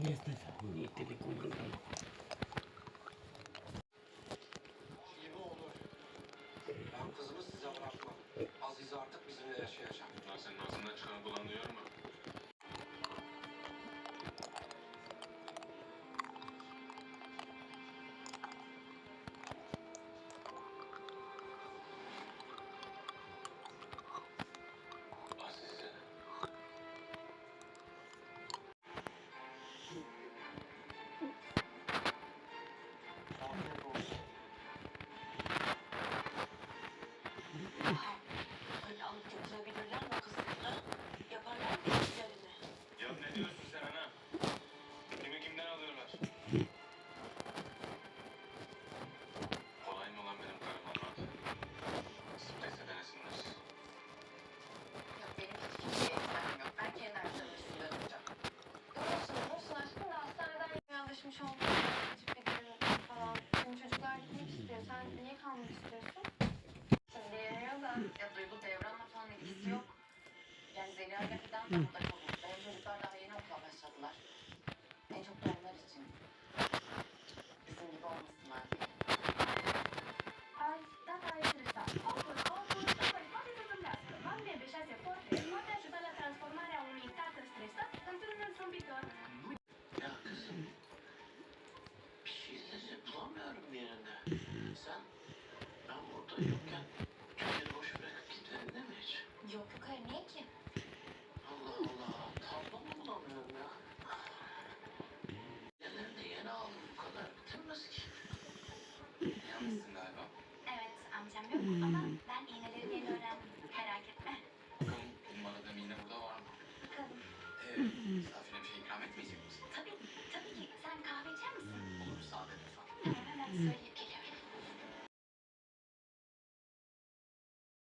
Niente di comprare. Gibi olur. Ben kızımı size bırakmam. Azize artık bizimle yaşayacak. Lan senin ağzından çıkanı kulağın duyuyor mu? Azize. Afiyet olsun. Öyle alıp götürebilirler mi o kızları? Yaparlar mı işlerini? Ya ne diyorsun sen ana? Kimi kimden alıyorlar? Kolay mı lan benim karım almak? Sıkıysa denesinler. Yok benim hiç kimseye ihtiyaçım yok. Ben kendi hayatımın üstünde duracağım. Olsun aşkım da hastaneden yanlışmış olmuş. Tip bir durum falan. Şimdi çocuklar gitmek istiyor. Sen niye kalmak istiyorsun? Şimdi diyemiyor da ya Duygu Devran'la falan ilgisi yok. Yani Zeliha ile falan da burada kalıyor. Benim çocuklar daha yeni okula başladılar. En çok da onlar için. Bizim gibi olmasınlar diye. Data interesată. Omul tocmai poate să zâmbească. Marile beșease forte poate ajuta la transformarea unui tată stresat într-un zâmbitor. Ya kızım. Bir şeyleri bulamıyorum yerine. Sen ben burada yokken Türkiye'yi boş bırakıp gitmedin değil mi hiç? Yok hayır niye ki? Allah Allah. Tablomu bulamıyorum ya. Yerlerini de yeni aldım. Bu kadar bitirmez ki. Yalnızsın galiba. Evet amcam yok ama ben iğneleri yeni öğrendim. Merak etme. Bakalım benim aradığım iğne burada var mı? Bakalım. Misafirine bir şey ikram etmeyecek misin? Tabii ki. Sen kahve içer misin? Olur sade lütfen. Tamam hemen söyleyeyim.